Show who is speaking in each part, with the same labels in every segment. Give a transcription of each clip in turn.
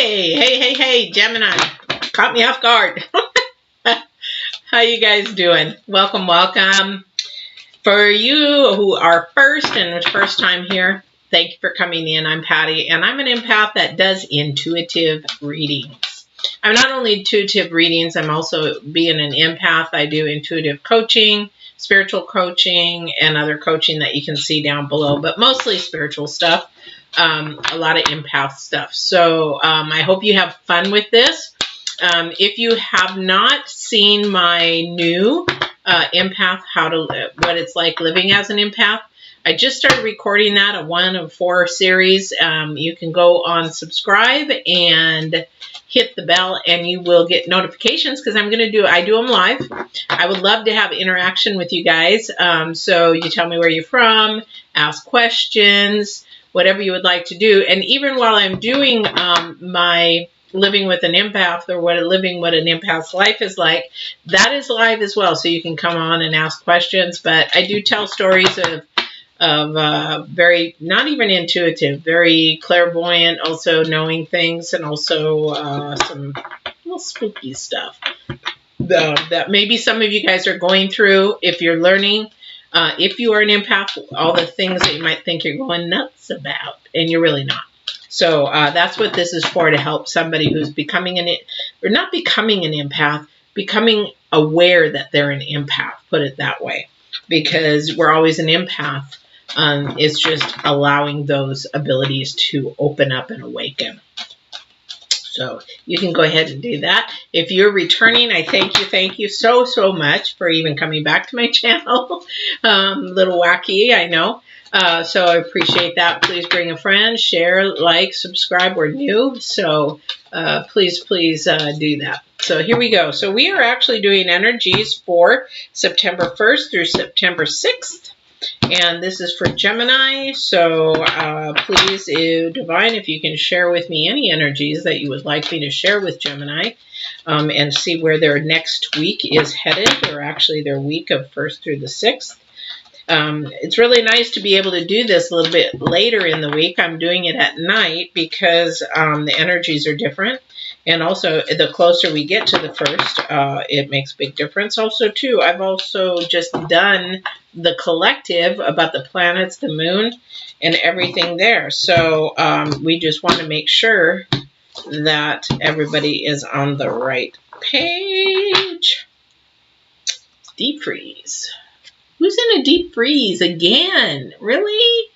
Speaker 1: Hey, Gemini. Caught me off guard. How you guys doing? Welcome. For you who are first time here, thank you for coming in. I'm Patty, and I'm an empath that does intuitive readings. I'm not only intuitive readings, I'm also being an empath. I do intuitive coaching, spiritual coaching, and other coaching that you can see down below, but mostly spiritual stuff. A lot of empath stuff. So I hope you have fun with this. If you have not seen my new empath, what it's like living as an empath, I just started recording that, a 1 of 4 series. You can go on subscribe and hit the bell, and you will get notifications because I do them live. I would love to have interaction with you guys. So you tell me where you're from, ask questions, whatever you would like to do. And even while I'm doing my living with an empath, or living what an empath's life is like, that is live as well. So you can come on and ask questions. But I do tell stories of very, not even intuitive, very clairvoyant, also knowing things, and also some little spooky stuff that maybe some of you guys are going through if you're learning. If you are an empath, all the things that you might think you're going nuts about, and you're really not. So that's what this is for, to help somebody who's becoming not becoming an empath, becoming aware that they're an empath, put it that way. Because we're always an empath. It's just allowing those abilities to open up and awaken. So you can go ahead and do that. If you're returning, I thank you so much for even coming back to my channel. A little wacky, I know. So I appreciate that. Please bring a friend, share, like, subscribe. We're new, so please do that. So here we go. So we are actually doing energies for September 1st through September 6th. And this is for Gemini, so please, Divine, if you can share with me any energies that you would like me to share with Gemini, and see where their next week is headed, or actually their week of 1st through the 6th. It's really nice to be able to do this a little bit later in the week. I'm doing it at night because the energies are different. And also, the closer we get to the 1st, it makes a big difference. Also, too, I've also just done the collective about the planets, the moon, and everything there. So we just want to make sure that everybody is on the right page. Deep freeze. Who's in a deep freeze again? Really?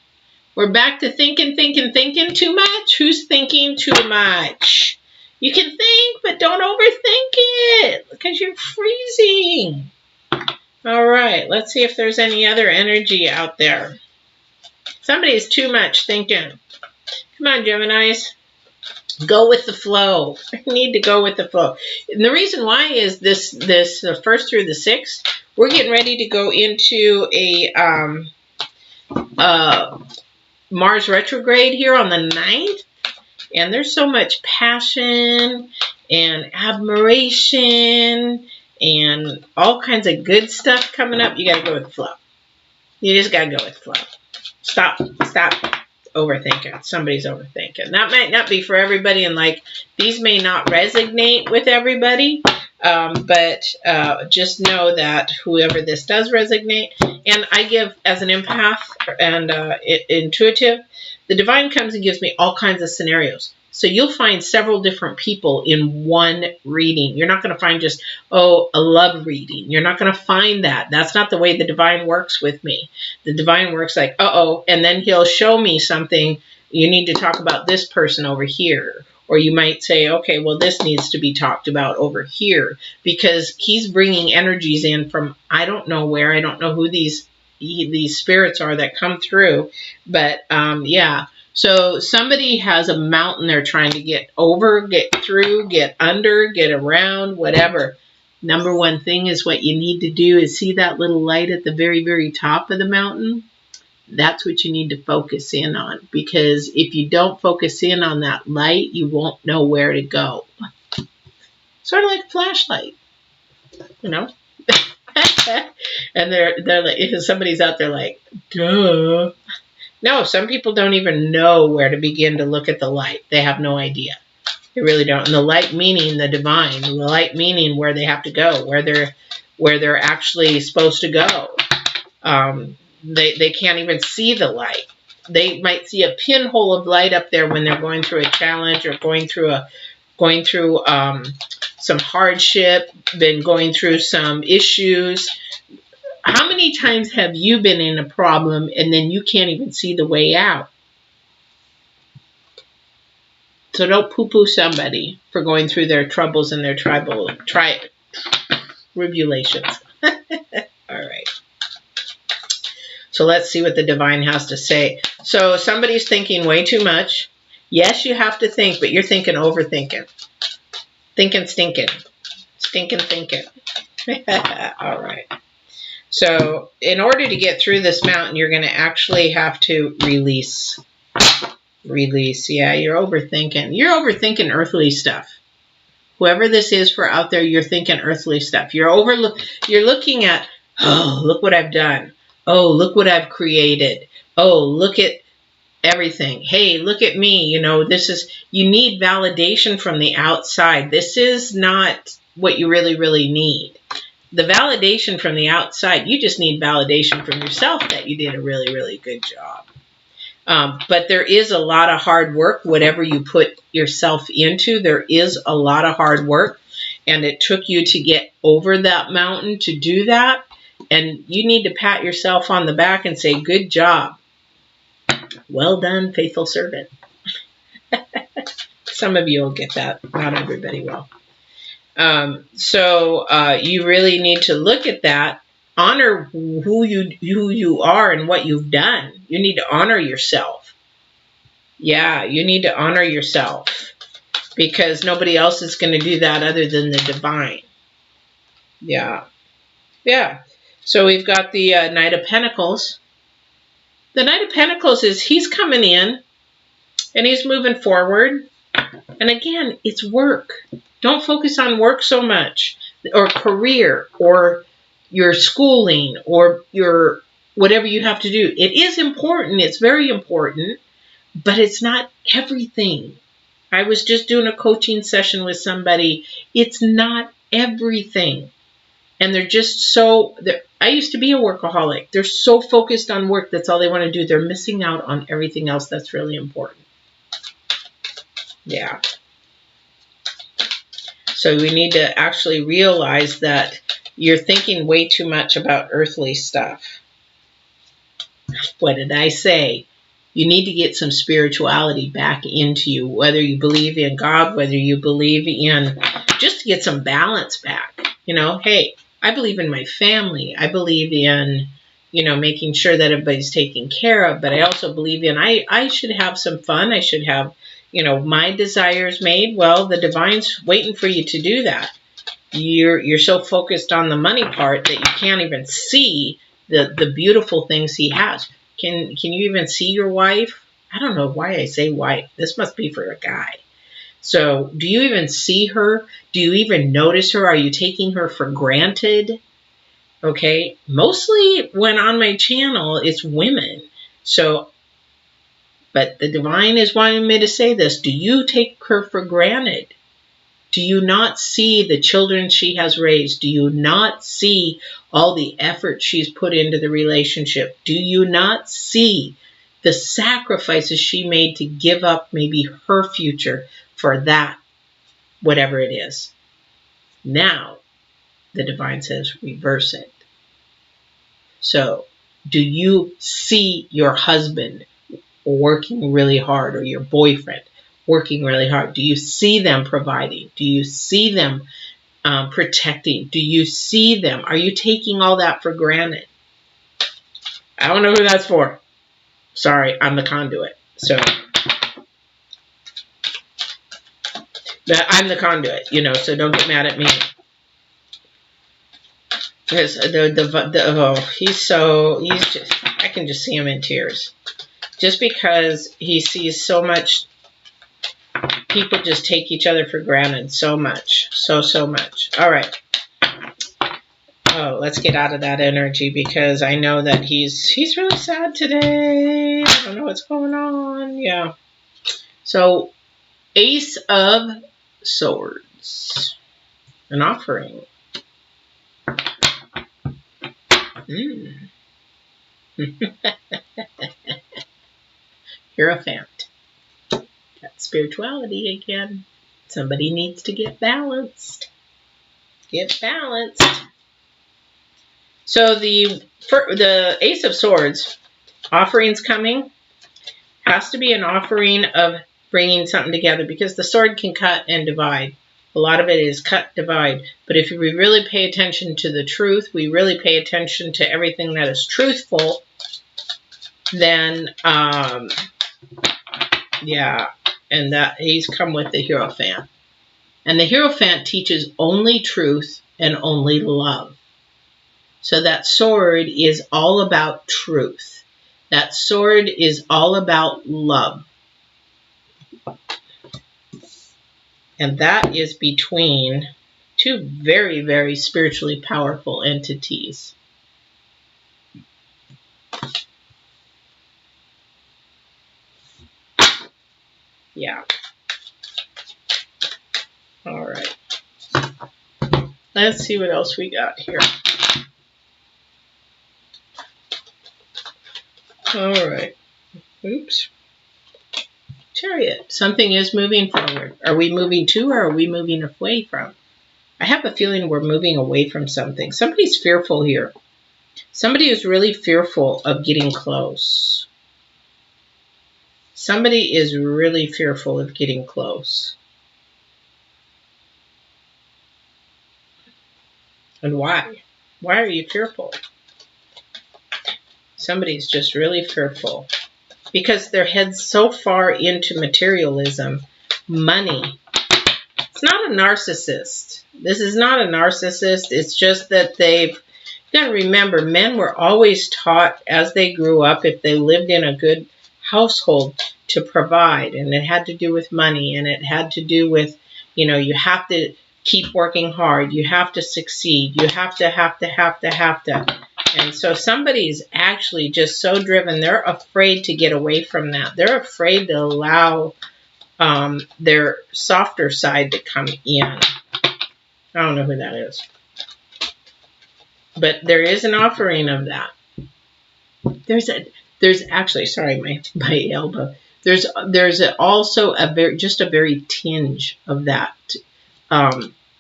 Speaker 1: We're back to thinking too much? Who's thinking too much? You can think, but don't overthink it, because you're freezing. All right, let's see if there's any other energy out there. Somebody's too much thinking. Come on, Geminis. Go with the flow. I need to go with the flow. And the reason why is this 1st through the 6th, we're getting ready to go into a Mars retrograde here on the 9th. And there's so much passion and admiration and all kinds of good stuff coming up. You got to go with the flow. You just got to go with the flow. Stop overthinking. Somebody's overthinking. That might not be for everybody, and these may not resonate with everybody. But just know that whoever this does resonate, and I give as an empath and intuitive, the divine comes and gives me all kinds of scenarios. So you'll find several different people in one reading. You're not going to find just, a love reading. You're not going to find that. That's not the way the divine works with me. The divine works like, and then he'll show me something. You need to talk about this person over here. Or you might say, okay, well, this needs to be talked about over here, because he's bringing energies in from I don't know where. I don't know who these spirits are that come through. But, yeah. So somebody has a mountain they're trying to get over, get through, get under, get around, whatever. Number one thing is what you need to do is see that little light at the very, very top of the mountain. That's what you need to focus in on, because if you don't focus in on that light, you won't know where to go. Sort of like a flashlight, you know? And they're like, if somebody's out there like, duh. No, some people don't even know where to begin to look at the light. They have no idea. They really don't. And the light meaning the divine, the light meaning where they have to go, where they're actually supposed to go. They can't even see the light. They might see a pinhole of light up there when they're going through a challenge or going through some hardship, been going through some issues. How many times have you been in a problem and then you can't even see the way out? So don't poo-poo somebody for going through their troubles and their tribulations. All right. So let's see what the divine has to say. So somebody's thinking way too much. Yes, you have to think, but you're thinking overthinking. Thinking, stinking. Stinking, thinking. All right. So in order to get through this mountain, you're going to actually have to release. Release. Yeah, you're overthinking. You're overthinking earthly stuff. Whoever this is for out there, you're thinking earthly stuff. You're looking at, oh, look what I've done. Oh, look what I've created. Oh, look at everything. Hey, look at me. You know, you need validation from the outside. This is not what you really, really need. The validation from the outside, you just need validation from yourself that you did a really, really good job. But there is a lot of hard work, whatever you put yourself into, there is a lot of hard work, and it took you to get over that mountain to do that, and you need to pat yourself on the back and say, good job. Well done, faithful servant. Some of you will get that, not everybody will. So you really need to look at that. Honor who you are and what you've done. You need to honor yourself. Yeah, you need to honor yourself because nobody else is going to do that other than the divine. Yeah. Yeah. So we've got the Knight of Pentacles. The Knight of Pentacles is he's coming in and he's moving forward. And again, it's work. Don't focus on work so much or career or your schooling or your whatever you have to do. It is important. It's very important, but it's not everything. I was just doing a coaching session with somebody. It's not everything. And they're just I used to be a workaholic. They're so focused on work. That's all they want to do. They're missing out on everything else that's really important. Yeah. So we need to actually realize that you're thinking way too much about earthly stuff. What did I say? You need to get some spirituality back into you, whether you believe in God, whether you believe in, just to get some balance back. You know, hey, I believe in my family. I believe in, you know, making sure that everybody's taken care of. But I also believe in, I should have some fun. I should have, you know, my desires made. Well, the divine's waiting for you to do that. You're so focused on the money part that you can't even see the beautiful things he has. Can you even see your wife? I don't know why I say wife. This must be for a guy. So do you even see her? Do you even notice her? Are you taking her for granted? Okay. Mostly when on my channel, it's women. So, but the divine is wanting me to say this. Do you take her for granted? Do you not see the children she has raised? Do you not see all the effort she's put into the relationship? Do you not see the sacrifices she made to give up maybe her future for that, whatever it is? Now, the divine says, reverse it. So, do you see your husband working really hard, or your boyfriend working really hard? Do you see them providing? Do you see them protecting? Do you see them? Are you taking all that for granted? I don't know who that's for. Sorry, I'm the conduit. So, I'm the conduit, you know, so don't get mad at me. Because I can just see him in tears. Just because he sees so much, people just take each other for granted so much. So much. All right. Oh, let's get out of that energy because I know that he's really sad today. I don't know what's going on. Yeah. So Ace of Swords. An offering. Hierophant. Got spirituality again. Somebody needs to get balanced. Get balanced. So the Ace of Swords, offerings coming, has to be an offering of bringing something together, because the sword can cut and divide. A lot of it is cut, divide. But if we really pay attention to the truth, we really pay attention to everything that is truthful, then, yeah, and that he's come with the Hierophant. And the Hierophant teaches only truth and only love. So that sword is all about truth. That sword is all about love. And that is between two very, very spiritually powerful entities. Yeah. All right. Let's see what else we got here. All right. Oops. Chariot. Something is moving forward. Are we moving to, or are we moving away from? I have a feeling we're moving away from something. Somebody's fearful here. Somebody is really fearful of getting close. Somebody is really fearful of getting close. And why? Why are you fearful? Somebody's just really fearful. Because their head's so far into materialism, money. It's not a narcissist. This is not a narcissist. It's just that they've got to remember, men were always taught as they grew up, if they lived in a good household, to provide. And it had to do with money. And it had to do with, you know, you have to keep working hard. You have to succeed. You have to. And so somebody's actually just so driven, they're afraid to get away from that. They're afraid to allow their softer side to come in. I don't know who that is. But there is an offering of that. There's actually, sorry, my elbow. There's also a very tinge of that.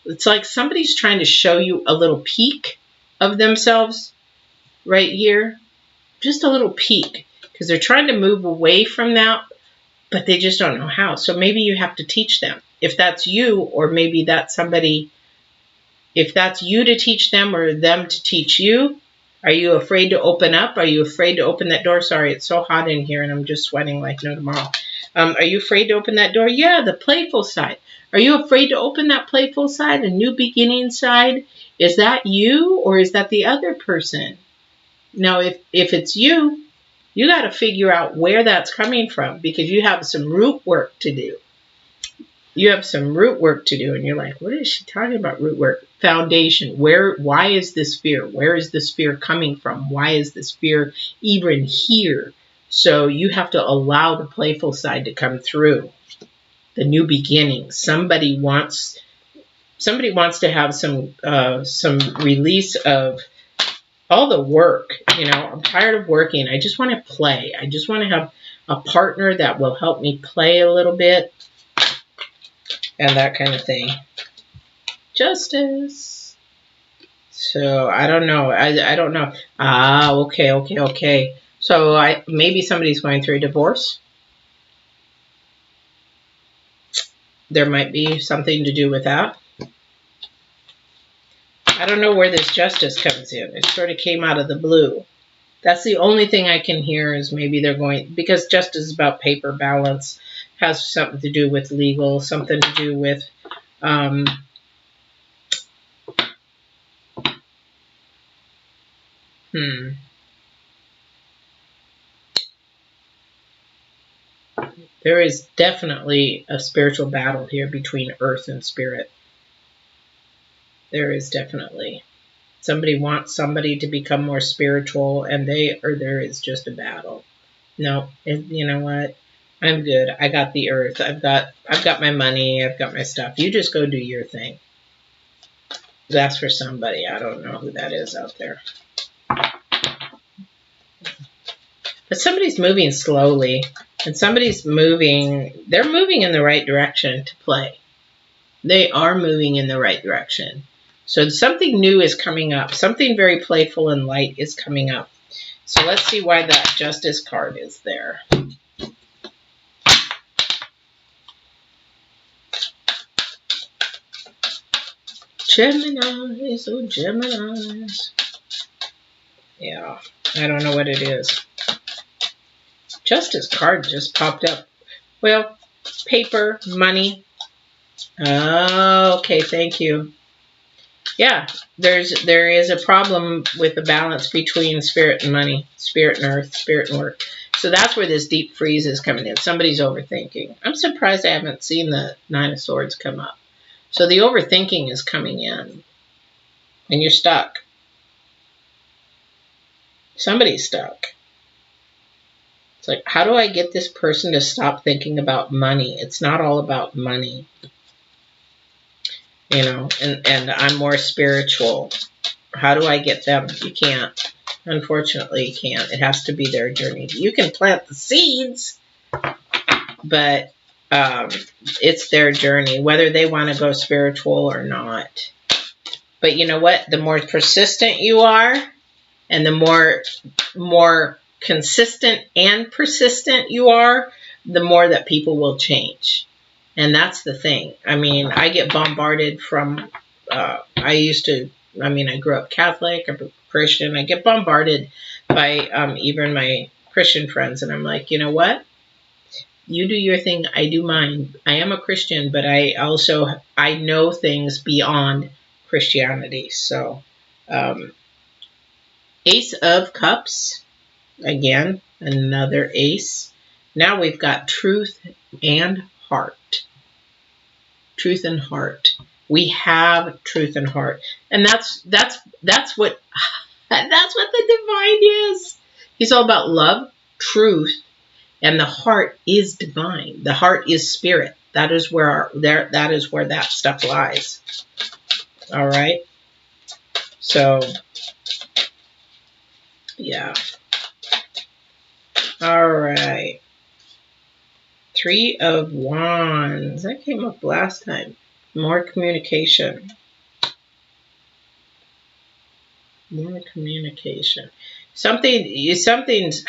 Speaker 1: It's like somebody's trying to show you a little peek of themselves. Right here, just a little peek, because they're trying to move away from that, but they just don't know how. So maybe you have to teach them. If that's you, or maybe that's somebody, if that's you to teach them or them to teach you. Are you afraid to open up? Are you afraid to open that door? Sorry, it's so hot in here and I'm just sweating like no tomorrow. Are you afraid to open that door? Yeah, the playful side. Are you afraid to open that playful side, a new beginning side? Is that you, or is that the other person? Now, if it's you, you got to figure out where that's coming from, because you have some root work to do. You have some root work to do, and you're like, what is she talking about, root work? Foundation. Why is this fear? Where is this fear coming from? Why is this fear even here? So you have to allow the playful side to come through. The new beginning. Somebody wants to have some release of all the work. You know, I'm tired of working. I just want to play. I just want to have a partner that will help me play a little bit and that kind of thing. Justice. So I don't know. I don't know. Okay. So maybe somebody's going through a divorce. There might be something to do with that. I don't know where this justice comes in. It sort of came out of the blue. That's the only thing I can hear, is maybe they're going, because justice is about paper balance, has something to do with legal, something to do with There is definitely a spiritual battle here between earth and spirit. There is definitely. Somebody wants somebody to become more spiritual, and there is just a battle. No, you know what? I'm good. I got the earth. I've got my money. I've got my stuff. You just go do your thing. That's for somebody. I don't know who that is out there. But somebody's moving slowly. And somebody's moving. They're moving in the right direction to play. They are moving in the right direction. So something new is coming up. Something very playful and light is coming up. So let's see why that Justice card is there. Geminis, oh Geminis. Yeah, I don't know what it is. Justice card just popped up. Well, paper, money. Oh, okay, thank you. Yeah, there is a problem with the balance between spirit and money, spirit and earth, spirit and work. So that's where this deep freeze is coming in. Somebody's overthinking. I'm surprised I haven't seen the Nine of Swords come up. So the overthinking is coming in. And you're stuck. Somebody's stuck. It's like, how do I get this person to stop thinking about money? It's not all about money. You know, and I'm more spiritual. How do I get them? You can't. Unfortunately, you can't. It has to be their journey. You can plant the seeds, but it's their journey, whether they want to go spiritual or not. But you know what? The more persistent you are, and the more consistent and persistent you are, the more that people will change. And that's the thing. I mean, I get bombarded from, I grew up Catholic, I'm Christian. I get bombarded by even my Christian friends. And I'm like, you know what? You do your thing, I do mine. I am a Christian, but I know things beyond Christianity. So, Ace of Cups, again, another ace. Now we've got truth and heart. Truth and heart. We have truth and heart. And that's what the divine is. He's all about love, truth, and the heart is divine. The heart is spirit. That is where that stuff lies. All right. So yeah. All right. Three of Wands. That came up last time. More communication. More communication. Something's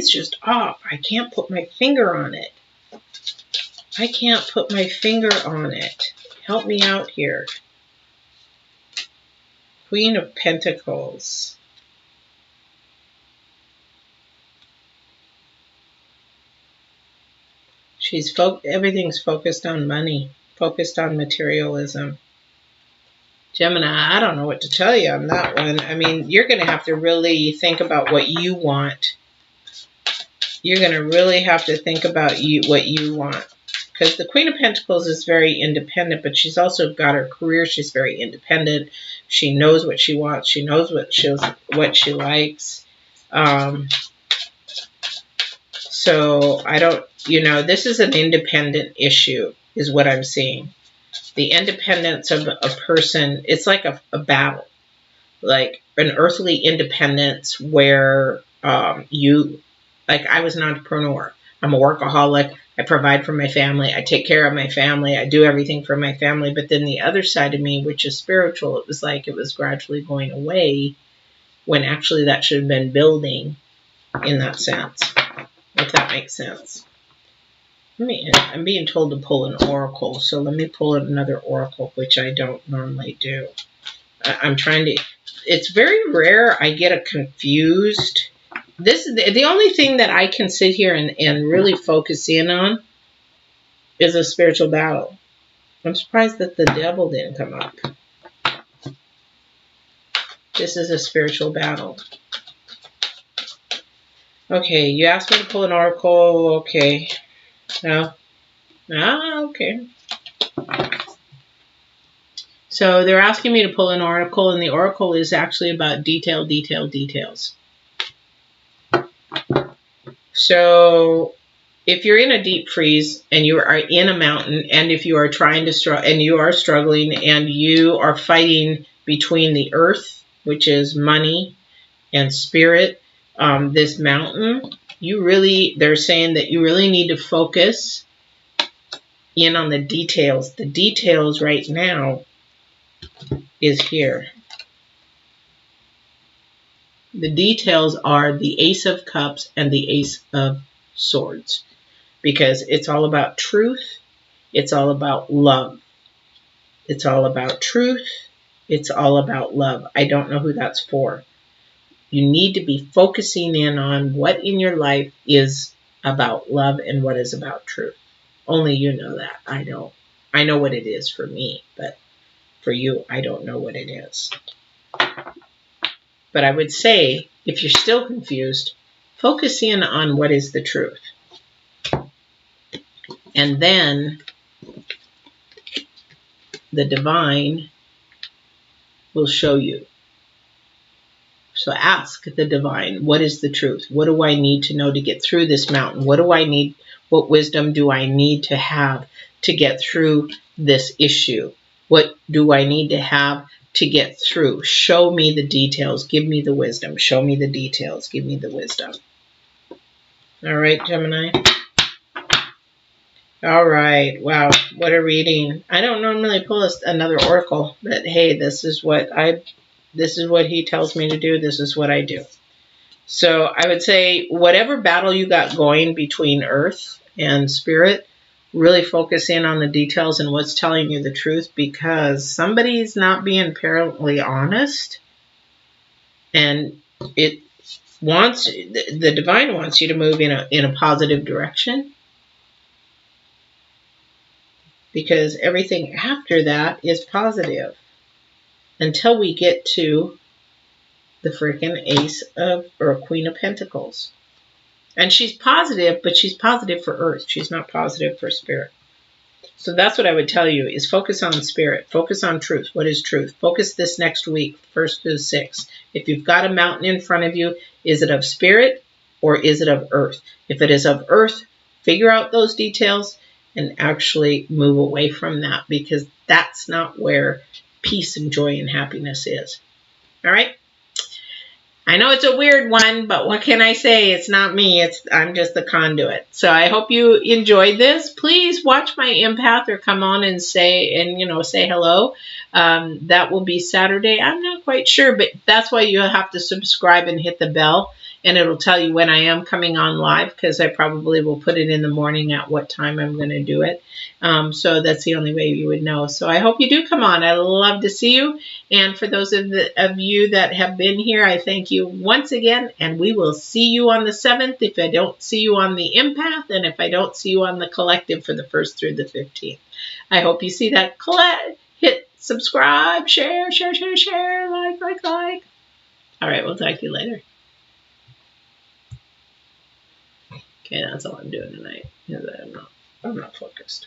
Speaker 1: just off. I can't put my finger on it. I can't put my finger on it. Help me out here. Queen of Pentacles. Everything's focused on money, focused on materialism. Gemini, I don't know what to tell you on that one. I mean, you're going to have to really think about what you want. You're going to really have to think about what you want. Because the Queen of Pentacles is very independent, but she's also got her career. She's very independent. She knows what she wants. She knows what she likes. So I don't, this is an independent issue is what I'm seeing. The independence of a person, it's like a battle, like an earthly independence where I was an entrepreneur. I'm a workaholic. I provide for my family. I take care of my family. I do everything for my family. But then the other side of me, which is spiritual, it was like it was gradually going away when actually that should have been building in that sense, if that makes sense. I'm being told to pull an oracle, so let me pull another oracle, which I don't normally do. I'm trying to... It's very rare I get a confused... This is the only thing that I can sit here and really focus in on is a spiritual battle. I'm surprised that the devil didn't come up. This is a spiritual battle. Okay, you asked me to pull an oracle. Okay. No. Okay. So they're asking me to pull an oracle, and the oracle is actually about details. So if you're in a deep freeze and you are in a mountain, and if you are trying to and you are struggling and you are fighting between the earth, which is money, and spirit, this mountain, they're saying that you really need to focus in on the details. The details right now is here. The details are the Ace of Cups and the Ace of Swords, because it's all about truth. It's all about love. It's all about truth. It's all about love. I don't know who that's for. You need to be focusing in on what in your life is about love and what is about truth. Only you know that. I don't. I know what it is for me, but for you, I don't know what it is. But I would say, if you're still confused, focus in on what is the truth. And then the divine will show you. So ask the divine, what is the truth? What do I need to know to get through this mountain? What do I need? What wisdom do I need to have to get through this issue? What do I need to have to get through? Show me the details. Give me the wisdom. Show me the details. Give me the wisdom. All right, Gemini. All right. Wow. What a reading. I don't normally pull another oracle, but hey, this is what he tells me to do. This is what I do. So I would say whatever battle you got going between earth and spirit, really focus in on the details and what's telling you the truth, because somebody's not being apparently honest, and the divine wants you to move in a positive direction, because everything after that is positive until we get to the freaking Queen of Pentacles. And she's positive, but she's positive for earth. She's not positive for spirit. So that's what I would tell you, is focus on spirit. Focus on truth. What is truth? Focus this next week, 1st to the 6th. If you've got a mountain in front of you, is it of spirit or is it of earth? If it is of earth, figure out those details and actually move away from that, because that's not where peace and joy and happiness is. All right? I know it's a weird one, but what can I say? It's not me. I'm just the conduit. So I hope you enjoyed this. Please watch my empath or come on and say hello. That will be Saturday. I'm not quite sure, but that's why you'll have to subscribe and hit the bell, and it'll tell you when I am coming on live, because I probably will put it in the morning at what time I'm going to do it. So that's the only way you would know. So I hope you do come on. I'd love to see you. And for those of you that have been here, I thank you once again. And we will see you on the 7th if I don't see you on the empath, and if I don't see you on the collective for the 1st through the 15th. I hope you see that. Hit subscribe, share, like. All right, we'll talk to you later. Okay, that's all I'm doing tonight, because I'm not focused.